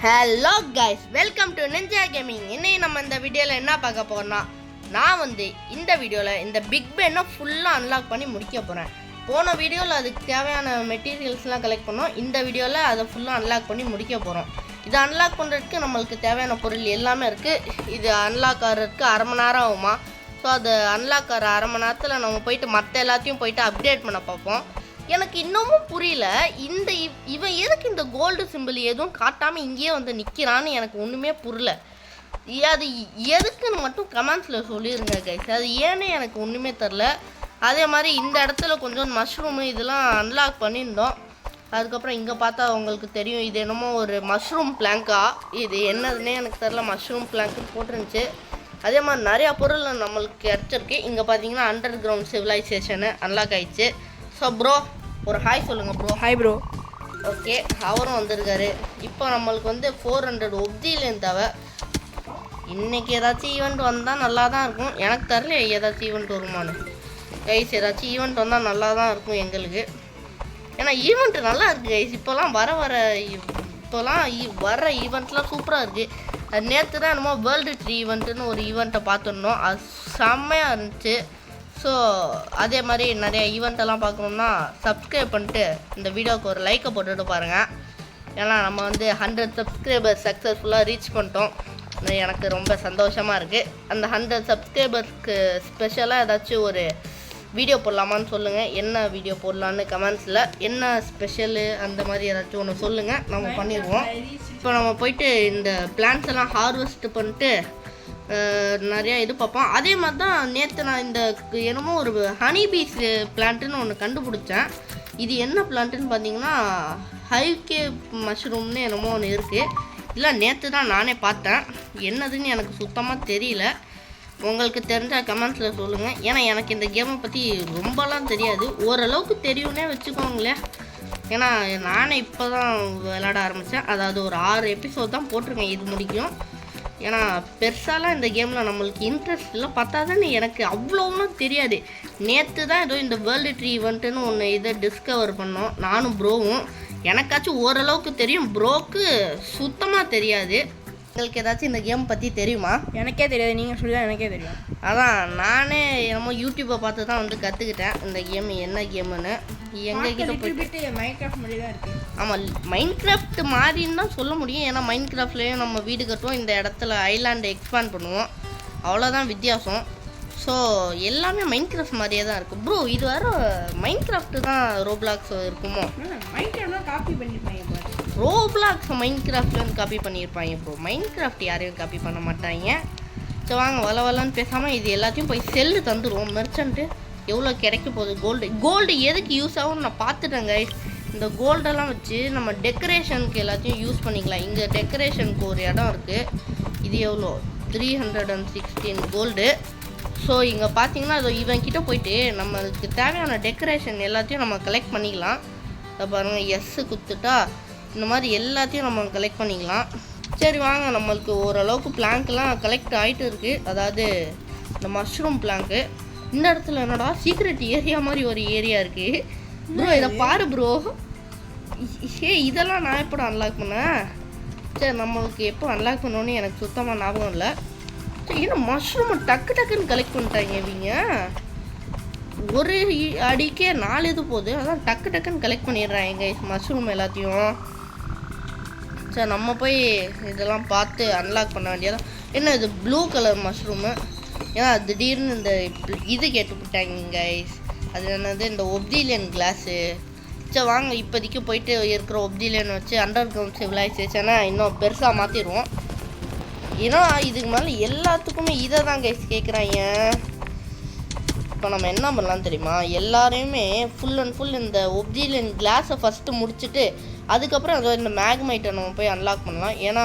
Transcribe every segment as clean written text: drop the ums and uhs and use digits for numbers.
Hello guys, welcome to ninja gaming. இன்னைக்கு நம்ம இந்த வீடியோவில் என்ன பார்க்க போகிறோம்னா, நான் இந்த வீடியோவில் இந்த பிக் பென்னை ஃபுல்லாக அன்லாக் பண்ணி முடிக்க போகிறேன். போன வீடியோவில் அதுக்கு தேவையான மெட்டீரியல்ஸ்லாம் கலெக்ட் பண்ணோம். இந்த வீடியோவில் அதை ஃபுல்லாக அன்லாக் பண்ணி முடிக்க போகிறோம். இதை அன்லாக் பண்ணுறதுக்கு நம்மளுக்கு தேவையான பொருள் எல்லாமே இருக்குது. இது அன்லாக் ஆகிறதுக்கு அரை மணி நேரம் ஆகுமா. ஸோ அது அன்லாக் ஆகிற அரை மணி நேரத்தில் நம்ம போயிட்டு மற்ற எல்லாத்தையும் போயிட்டு அப்டேட் பண்ண பார்ப்போம். எனக்கு இன்னமும் புரியல, இவன் எதுக்கு இந்த கோல்டு சிம்பிள் எதுவும் காட்டாமல் இங்கேயே நிற்கிறான்னு எனக்கு ஒன்றுமே புரியல. அது எதுக்குன்னு மட்டும் கமெண்ட்ஸில் சொல்லிடுங்க கைஸ். அது ஏன்னு எனக்கு ஒன்றுமே தெரில. அதே மாதிரி இந்த இடத்துல கொஞ்சம் மஷ்ரூமு இதெல்லாம் அன்லாக் பண்ணியிருந்தோம். அதுக்கப்புறம் இங்கே பார்த்தா உங்களுக்கு தெரியும், இது என்னமோ ஒரு மஷ்ரூம் பிளாங்கா, இது என்னதுன்னே எனக்கு தெரில. மஷ்ரூம் பிளாங்க்கு போட்டுருந்துச்சு. அதே மாதிரி நிறையா பொருள் நம்மளுக்கு கிடச்சிருக்கு. இங்கே பார்த்தீங்கன்னா அண்டர் கிரவுண்ட் சிவிலைசேஷனு அன்லாக் ஆயிடுச்சு. ஸோ ப்ரோ ஒரு ஹாய் சொல்லுங்கள் ப்ரோ. Hi bro. ஓகே, அவரும் வந்திருக்காரு. இப்போ நம்மளுக்கு 400 ஒப்ஜிலியன் தேவை. இன்றைக்கி ஏதாச்சும் ஈவெண்ட் வந்தால் நல்லா தான் இருக்கும். எனக்கு தெரியல ஏதாச்சும் ஈவெண்ட் வருமானு கைஸ். ஏதாச்சும் ஈவெண்ட் வந்தால் நல்லா தான் இருக்கும் எங்களுக்கு. ஏன்னா ஈவெண்ட்டு நல்லா இருக்குது கைஸ். இப்போலாம் வர ஈவெண்ட்லாம் சூப்பராக இருக்குது. நேற்று தான் என்னமோ வேர்ல்டு ட்ரீ ஈவெண்ட்டுன்னு ஒரு ஈவெண்ட்டை பார்த்துருந்தோம். அது செம்மையாக இருந்துச்சு. ஸோ அதே மாதிரி நிறைய ஈவெண்ட்டெல்லாம் பார்க்கணுன்னா சப்ஸ்கிரைப் பண்ணிட்டு இந்த வீடியோவுக்கு ஒரு லைக்கை போட்டுட்டு பாருங்கள். ஏன்னா நம்ம 100 சப்ஸ்கிரைபர்ஸ் சக்ஸஸ்ஃபுல்லாக ரீச் பண்ணிட்டோம். எனக்கு ரொம்ப சந்தோஷமாக இருக்குது. அந்த 100 சப்ஸ்கிரைபர்ஸ்க்கு ஸ்பெஷலாக ஏதாச்சும் ஒரு வீடியோ போடலாமான்னு சொல்லுங்கள். என்ன வீடியோ போடலான்னு கமெண்ட்ஸில் என்ன ஸ்பெஷலு அந்த மாதிரி ஏதாச்சும் ஒன்று சொல்லுங்கள், நம்ம பண்ணிடுவோம். இப்போ நம்ம போயிட்டு இந்த பிளான்ஸ் எல்லாம் ஹார்வெஸ்ட் பண்ணிட்டு நிறையா இது பார்ப்போம். அதே மாதிரி தான் நேற்று நான் இந்த என்னமோ ஒரு ஹனி பீஸ் பிளான்ட்டுன்னு ஒன்று கண்டுபிடிச்சேன். இது என்ன பிளான்ட்டுன்னு பார்த்தீங்கன்னா ஹைகே மஷ்ரூம்னு என்னமோ ஒன்று இருக்குது. இல்லை நேற்று தான் நானே பார்த்தேன். என்னதுன்னு எனக்கு சுத்தமாக தெரியல. உங்களுக்கு தெரிஞ்சால் கமெண்ட்ஸில் சொல்லுங்கள். ஏன்னா எனக்கு இந்த கேமை பற்றி ரொம்பலாம் தெரியாது. ஓரளவுக்கு தெரியும்னே வச்சுக்கோங்களேன். ஏன்னா நானே இப்போ தான் விளையாட ஆரம்பித்தேன். அதாவது ஒரு 6 எபிசோட் தான் போட்டிருக்கேன் இது முடிக்கும். ஏன்னா பெருசாலாம் இந்த கேமில் நம்மளுக்கு இன்ட்ரெஸ்ட் இல்லை. பார்த்தாதானே எனக்கு அவ்வளோவும் தெரியாது. நேற்று தான் ஏதோ இந்த வேர்ல்டு ட்ரீ ஈவெண்ட்டுன்னு ஒன்று இதை டிஸ்கவர் பண்ணோம் நானும் ப்ரோவும். எனக்காச்சும் ஓரளவுக்கு தெரியும், ப்ரோக்கு சுத்தமாக தெரியாது. உங்களுக்கு ஏதாச்சும் இந்த கேம் பற்றி தெரியுமா? எனக்கே தெரியாது, நீங்கள் சொல்லி தான் எனக்கே தெரியும். அதான் நானே என்னமோ யூடியூப்பை பார்த்து தான் கற்றுக்கிட்டேன் இந்த கேம் என்ன கேமுன்னு. எங்ககிட்ட போயிட்டு மைன்கிராஃப்ட் மாதிரி தான் இருக்குது. ஆமாம், மைன்கிராஃப்ட் மாதிரின்னு தான் சொல்ல முடியும். ஏன்னா மைன்கிராஃப்ட்லேயும் நம்ம வீடு கட்டுவோம், இந்த இடத்துல ஐலாண்டை எக்ஸ்பேண்ட் பண்ணுவோம், அவ்வளோதான் வித்தியாசம். ஸோ எல்லாமே மைன்கிராஃப்ட் மாதிரியே தான் இருக்குது ப்ரோ. இது வேறு மைன்கிராஃப்ட்டு தான் ரோப்ளாக்ஸ் இருக்குமோ? மைன்கிராஃப்ட்லாம் காப்பி பண்ணியிருப்பாங்க. ரோப்ளாக்ஸ் மைன்கிராஃப்ட்லேருந்து காப்பி பண்ணியிருப்பாங்க ப்ரோ. மைன்கிராஃப்ட் யாரையும் காப்பி பண்ண மாட்டாங்க. ஸோ வாங்க வளன்னு பேசாமல் இது எல்லாத்தையும் போய் செல்லு தந்துடுவோம். மெர்ச்சன்ட்டு எவ்வளோ கிடைக்க போகுது. கோல்டு எதுக்கு யூஸ் ஆகும்னு நான் பார்த்துட்டேங்க. இந்த கோல்டெல்லாம் வச்சு நம்ம டெக்கரேஷனுக்கு எல்லாத்தையும் யூஸ் பண்ணிக்கலாம். இங்கே டெக்கரேஷனுக்கு ஒரு இடம் இருக்குது. இது எவ்வளோ? 316 கோல்டு. ஸோ இங்கே பார்த்தீங்கன்னா அது இவன்கிட்ட போயிட்டு நம்மளுக்கு தேவையான டெக்கரேஷன் எல்லாத்தையும் நம்ம கலெக்ட் பண்ணிக்கலாம். அதை பாருங்கள், எஸ்ஸு குத்துட்டா இந்த மாதிரி எல்லாத்தையும் நம்ம கலெக்ட் பண்ணிக்கலாம். சரி வாங்க, நம்மளுக்கு ஓரளவுக்கு பிளாங்க்லாம் கலெக்ட் ஆகிட்டு இருக்குது. அதாவது இந்த மஷ்ரூம் பிளாங்க்கு. இந்த இடத்துல என்னடா சீக்ரெட் ஏரியா மாதிரி ஒரு ஏரியா இருக்குது ப்ரோ. இதை பாரு ப்ரோ. இதெல்லாம் நான் எப்போ அன்லாக் பண்ணேன்? சரி, நம்மளுக்கு எப்போ அன்லாக் பண்ணோன்னு எனக்கு சுத்தமாக ஞாபகம் இல்லை. சரி, ஏன்னா மஷ்ரூமை டக்குன்னு கலெக்ட் பண்ணிட்டாங்க இவங்க. ஒரு அடிக்கே 4 இது போகுது. அதான் டக்குன்னு கலெக்ட் பண்ணிடுறாங்க மஷ்ரூம் எல்லாத்தையும். சரி, நம்ம போய் இதெல்லாம் பார்த்து அன்லாக் பண்ண வேண்டியதான். என்ன இது ப்ளூ கலர் மஷ்ரூமு? ஏன்னா திடீர்னு இந்த இது கேட்டுவிட்டாங்க கைஸ். அது என்னது, இந்த ஒப்ஜிலியன் கிளாஸு. சரி வாங்க, இப்போதைக்கு போயிட்டு இருக்கிற ஒப்ஜிலியன் வச்சு அண்டர் கிரவுண்ட் சிவிலைசேஷனை இன்னும் பெருசாக மாற்றிடுவோம். ஏன்னா இதுக்கு மேலே எல்லாத்துக்குமே இதை தான் கைஸ் கேட்குறாங்க. இப்போ நம்ம என்ன பண்ணலாம் தெரியுமா? எல்லாரையுமே ஃபுல் அண்ட் ஃபுல் இந்த ஒப்ஜிலியன் கிளாஸை ஃபஸ்ட்டு முடிச்சுட்டு அதுக்கப்புறம் அதை இந்த மேக்மைட்டை நம்ம போய் அன்லாக் பண்ணலாம். ஏன்னா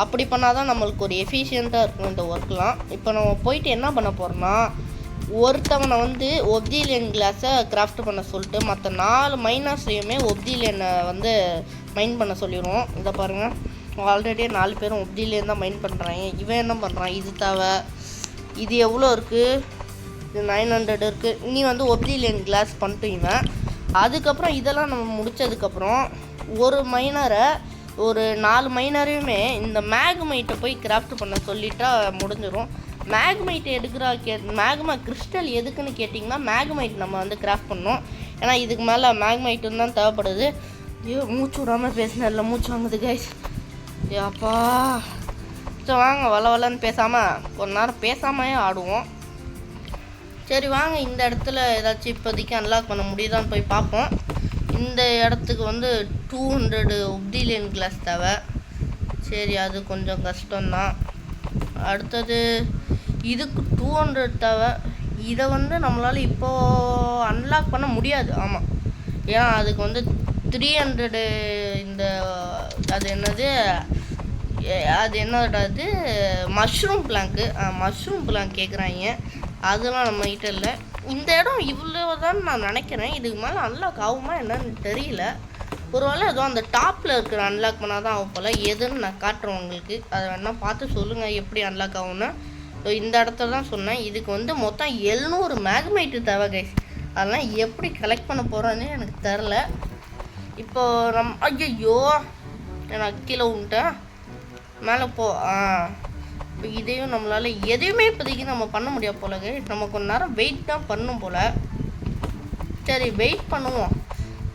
அப்படி பண்ணால் தான் நம்மளுக்கு ஒரு எஃபிஷியண்ட்டாக இருக்கும் இந்த ஒர்க்லாம். இப்போ நம்ம போயிட்டு என்ன பண்ண போகிறோம்னா, ஒருத்தவனை ஒப்ஜிலியன் கிளாஸை கிராஃப்ட் பண்ண சொல்லிட்டு மற்ற 4 மைனர்ஸையுமே ஒப்ஜிலியனை மைன் பண்ண சொல்லிடுவோம். இதை பாருங்கள், ஆல்ரெடி 4 பேரும் ஒப்ஜிலியன் தான் மைன் பண்ணுறாங்க. இவன் என்ன பண்ணுறான், இது தேவை. இது எவ்வளோ இருக்குது? இது 900 இருக்குது. நீ ஒப்ஜிலியன் கிளாஸ் பண்ணிட்டு இவன். அதுக்கப்புறம் இதெல்லாம் நம்ம முடித்ததுக்கப்புறம் ஒரு மைனரை ஒரு 4 மைனரையுமே இந்த மேக்மைட்டை போய் கிராஃப்ட் பண்ண சொல்லிட்டா முடிஞ்சிடும். மேக்மைட் மேக்மா கிறிஸ்டல் எதுக்குன்னு கேட்டிங்கன்னா மேக்மைட் நம்ம வந்து கிராஃப்ட் பண்ணோம். ஏன்னா இதுக்கு மேலே மேக்மைட்டும் தான் தேவைப்படுது. ஐயோ மூச்சு விடாமல் பேசினதில்ல, மூச்சு வாங்குது கைஸ். அப்பா சரி வாங்க வளன்னு பேசாமல் கொஞ்ச நேரம் பேசாமையே ஆடுவோம். சரி வாங்க இந்த இடத்துல ஏதாச்சும் இப்போதைக்கு அன்லாக் பண்ண முடியுதான்னு போய் பார்ப்போம். இந்த இடத்துக்கு வந்து 200 ஒப்டிலியன் கிளாஸ் தேவை. சரி அது கொஞ்சம் கஷ்டம்தான். அடுத்தது இதுக்கு 200 தேவை. இதை வந்து நம்மளால் இப்போது அன்லாக் பண்ண முடியாது. ஆமாம், ஏன்னா அதுக்கு வந்து 300 இந்த அது என்னடா அது மஷ்ரூம் பிளாங்க் கேட்குறாங்க. அதெல்லாம் நம்மகிட்ட இல்லை. இந்த இடம் இவ்வளோதான் நான் நினைக்கிறேன். இதுக்கு மேலே அன்லாக் ஆகுமா என்னன்னு தெரியல. ஒருவேளை ஏதோ அந்த டாப்பில் இருக்கிற அன்லாக் பண்ணால் தான் ஆகும் போல். எதுன்னு நான் காட்டுறேன் உங்களுக்கு. அதை வேணால் பார்த்து சொல்லுங்கள் எப்படி அன்லாக் ஆகும்னா. இந்த இடத்துல தான் சொன்னேன். இதுக்கு வந்து மொத்தம் 700 மேக்மைட்டு தேவை கைஸ். அதெல்லாம் எப்படி கலெக்ட் பண்ண போகிறோன்னு எனக்கு தெரில. இப்போது ஐயோ நான் கீழே விட்டேன். மேலே போ. இப்போ இதையும் நம்மளால் எதையுமே இப்போதைக்கு நம்ம பண்ண முடியாது போல கைஸ். நம்ம கொஞ்ச நேரம் வெயிட் தான் பண்ணும் போல். சரி வெயிட் பண்ணுவோம்.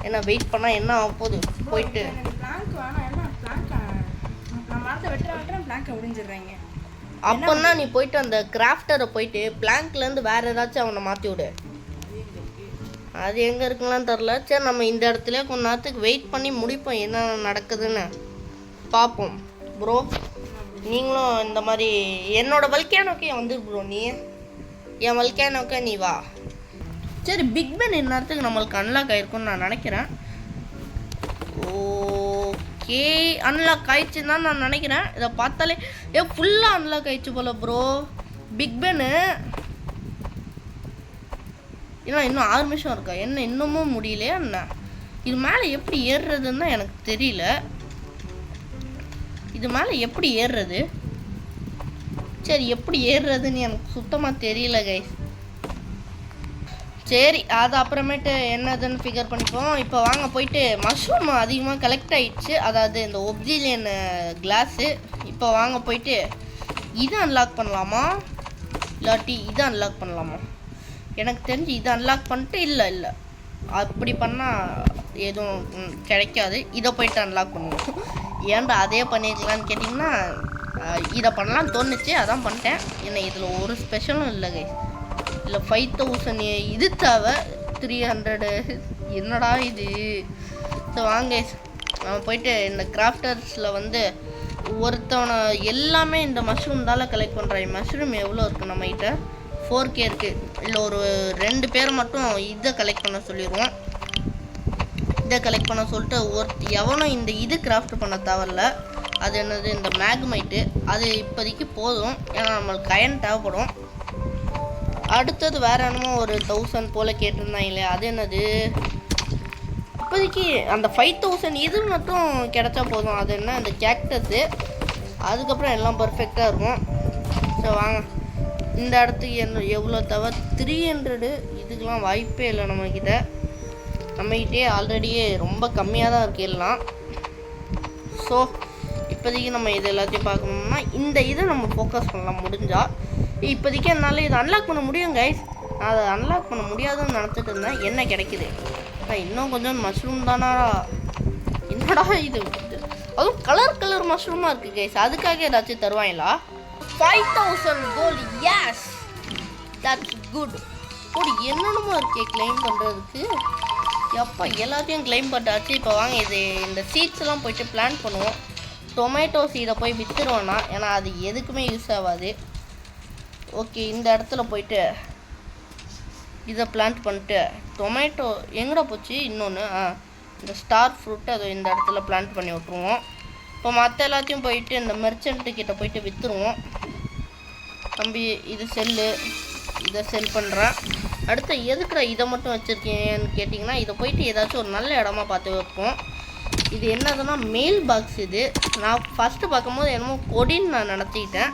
ஏன்னா வெயிட் பண்ணால் என்ன ஆக போகுது போயிட்டு அப்போன்னா நீ போயிட்டு அந்த கிராஃப்டரை போயிட்டு பிளாங்க்லேருந்து வேறு ஏதாச்சும் அவனை மாற்றி விடு. அது எங்கே இருக்குன்னு தெரில. சரி நம்ம இந்த இடத்துல கொஞ்ச நேரத்துக்கு வெயிட் பண்ணி முடிப்போம். என்ன நடக்குதுன்னு பார்ப்போம் ப்ரோ. நீங்களும் இந்த மாதிரி என்னோட வல்கேனோக்கே வந்து ப்ரோ, நீ என் வல்கேனோக்கே நீ வா. சரி பிக் பென் இந்நேரத்துக்கு நம்மளுக்கு அன்லாக் ஆகிருக்குன்னு நான் நினைக்கிறேன். ஓகே அன்லாக் ஆயிடுச்சுன்னு தான் நான் நினைக்கிறேன். இதை பார்த்தாலே ஃபுல்லாக அன்லாக் ஆயிடுச்சு போல் ப்ரோ பிக் பென்னு. ஏன்னா இன்னும் 6 நிமிஷம் இருக்கா என்ன, இன்னமும் முடியலையா என்ன? இது மேலே எப்படி ஏறுறதுன்னு தான் எனக்கு தெரியல. இது மேலே எப்படி ஏறுறது? சரி எப்படி ஏறுறதுன்னு எனக்கு சுத்தமாக தெரியல கைஸ். சரி அது அப்புறமேட்டு என்னதுன்னு ஃபிகர் பண்ணிப்போம். இப்போ வாங்க போயிட்டு மஷ்ரூம் அதிகமாக கலெக்ட் ஆகிடுச்சு, அதாவது இந்த ஒப்சிலியன் கிளாஸு. இப்போ வாங்க போயிட்டு இதை அன்லாக் பண்ணலாமா இல்லாட்டி இதை அன்லாக் பண்ணலாமா? எனக்கு தெரிஞ்சு இதை அன்லாக் பண்ணிட்டு இல்லை அப்படி பண்ணால் எதுவும் கிடைக்காது. இதை போயிட்டு அன்லாக் பண்ணுவோம். ஏன்டா அதே பண்ணியிருக்கலான்னு கேட்டிங்கன்னா இதை பண்ணலான்னு தோணுச்சு, அதான் பண்ணிட்டேன். என்ன இதில் ஒரு ஸ்பெஷலும் இல்லை கைஸ். இல்லை 5000 இது தேவை 300. என்னடா இது? ஸோ வாங்க நம்ம போயிட்டு இந்த கிராஃப்டர்ஸில் வந்து ஒருத்தவனை எல்லாமே இந்த மஷ்ரூம் தானே கலெக்ட் பண்ணுறாங்க. மஷ்ரூம் எவ்வளோ இருக்குது நம்மகிட்ட? 4K இருக்குது. இல்லை ஒரு 2 பேர் மட்டும் இதை கலெக்ட் பண்ண சொல்லிடுவோம். இதை கலெக்ட் பண்ண சொல்லிட்டு எவனும் இந்த இது கிராஃப்ட் பண்ண தேவையில்ல. அது என்னது இந்த மேக்மைட்டு, அது இப்போதைக்கு போதும். ஏன்னா நம்மளுக்கு அயன் தேவைப்படும். அடுத்தது வேறு என்னமோ ஒரு 1000 போல் கேட்டிருந்தாங்க இல்லையா, அது என்னது? இப்போதைக்கு அந்த 5000 இது மட்டும் கிடச்சா போதும். அது என்ன இந்த கேக்டஸு. அதுக்கப்புறம் எல்லாம் பர்ஃபெக்டாக இருக்கும். ஸோ வாங்க இந்த இடத்துக்கு எவ்வளோ தேவை? 300. இதுக்கெலாம் வாய்ப்பே இல்லை நம்மக்கிட்டே ஆல்ரெடியே ரொம்ப கம்மியாக தான் இருக்கு எல்லாம். ஸோ இப்போதைக்கு நம்ம இது எல்லாத்தையும் பார்க்கணும்னா இந்த இதை நம்ம ஃபோக்கஸ் பண்ணலாம் முடிஞ்சால். இப்போதைக்கு என்னால் இதை அன்லாக் பண்ண முடியும் கைஸ். நான் அதை அன்லாக் பண்ண முடியாதுன்னு நினச்சிட்டு இருந்தேன். என்ன கிடைக்குது? இன்னும் கொஞ்சம் மஷ்ரூம் தானா? என்னடா இது? அதுவும் கலர் மஷ்ரூமாக இருக்குது கைஸ். அதுக்காக ஏதாச்சும் தருவாங்களா? 5000 கோல்டு. Yes that's good. ஒரு என்னென்னமோ இருக்கே கிளைம் பண்ணுறதுக்கு. எப்போ எல்லாத்தையும் கிளைம் பண்ணிட்டாச்சு. இப்போ வாங்க இந்த சீட்ஸ்லாம் போயிட்டு பிளான் பண்ணுவோம். டொமேட்டோ சீடை போய் விற்றுருவோன்னா, ஏன்னா அது எதுக்குமே யூஸ் ஆகாது. ஓகே இந்த இடத்துல போயிட்டு இதை பிளான்ட் பண்ணிட்டு டொமேட்டோ எங்கடா போச்சு? இன்னொன்று இந்த ஸ்டார் ஃப்ரூட்டு அதை இந்த இடத்துல பிளான்ட் பண்ணி விட்ருவோம். இப்போ மற்ற எல்லாத்தையும் போயிட்டு இந்த மெர்ச்சன்ட்டுக்கிட்ட போயிட்டு விற்றுருவோம். தம்பி இது செல்லு, இதை செல் பண்ணுறேன். அடுத்து எதுக்குற இதை மட்டும் வச்சுருக்கேன்னு கேட்டிங்கன்னா, இதை போயிட்டு ஏதாச்சும் ஒரு நல்ல இடமா பார்த்து வைப்போம். இது என்னதுன்னா மெயில் பாக்ஸ். இது நான் ஃபஸ்ட்டு பார்க்கும்போது என்னமோ கொடின்னு நான் நினச்சிக்கிட்டேன்.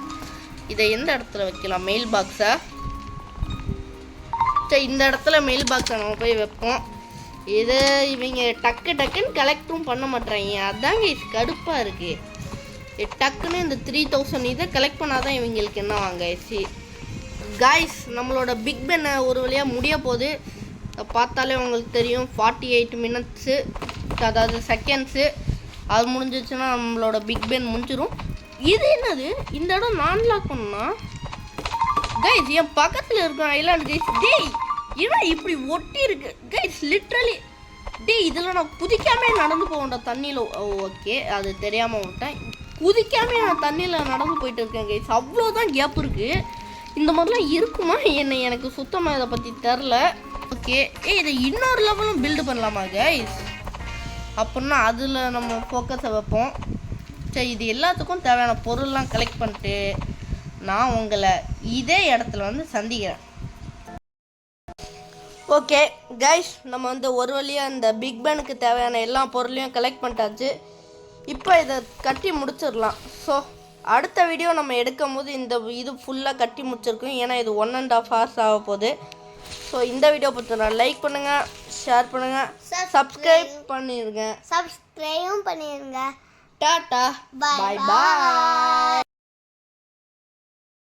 இதை எந்த இடத்துல வைக்கலாம் மெயில் பாக்ஸை? சரி இந்த இடத்துல மெயில் பாக்ஸை நம்ம போய் வைப்போம். இது இவங்க டக்குன்னு கலெக்டும் பண்ண மாட்டாங்க. அதாங்க கடுப்பாக இருக்குது. டக்குன்னு இந்த 3000 இதை கலெக்ட் பண்ணாதான் இவங்களுக்கு என்ன வாங்க. காய்ஸ் நம்மளோட பிக் பென் ஒரு வழியாக முடிய போகுது. பார்த்தாலே உங்களுக்கு தெரியும் 48 மினிட்ஸு, அதாவது செகண்ட்ஸு. அது முடிஞ்சிச்சுன்னா நம்மளோட பிக் பென் முடிஞ்சிடும். இது என்னது இந்த இடம் நான் லாக் பண்ணா கைஸ்? என் பக்கத்தில் இருக்கும் ஐலாண்ட் கைஸ். டேய் ஏன்னா இப்படி ஒட்டி இருக்கு கைஸ் லிட்ரலி. டேய் இதில் நான் குதிக்காமே நடந்து போவேன்டா தண்ணியில். ஓகே அது தெரியாமல் விட்டேன். குதிக்காமே நான் தண்ணியில் நடந்து போயிட்டு இருக்கேன் கைஸ். அவ்வளோதான் கேப் இருக்குது. இந்த மாதிரிலாம் இருக்குமா என்ன? எனக்கு சுத்தமாக இதை பற்றி தெரில. ஓகே இதை இன்னொரு லெவலும் பில்டு பண்ணலாமா கைஸ்? அப்படின்னா அதில் நம்ம ஃபோக்கஸை வைப்போம். சரி இது எல்லாத்துக்கும் தேவையான பொருள்லாம் கலெக்ட் பண்ணிட்டு நான் உங்களை இதே இடத்துல வந்து சந்திக்கிறேன். ஓகே கைஸ் நம்ம வந்து ஒரு வழியாக இந்த பிக் பெனுக்கு தேவையான எல்லா பொருளையும் கலெக்ட் பண்ணிட்டாச்சு. இப்போ இதை கட்டி முடிச்சிடலாம். ஸோ அடுத்த வீடியோ நம்ம எடுக்கும் போது இந்த இது ஃபுல்லாக கட்டி முடிச்சிருக்கோம். ஏன்னா இது 1.5 hours ஆக போகுது. ஸோ இந்த வீடியோ பார்த்து லைக் பண்ணுங்கள், ஷேர் பண்ணுங்கள், சப்ஸ்கிரைப் பண்ணிடுங்க. சப்ஸ்கிரைபும் பண்ணிடுங்க. டாட்டா பாய் பாய்.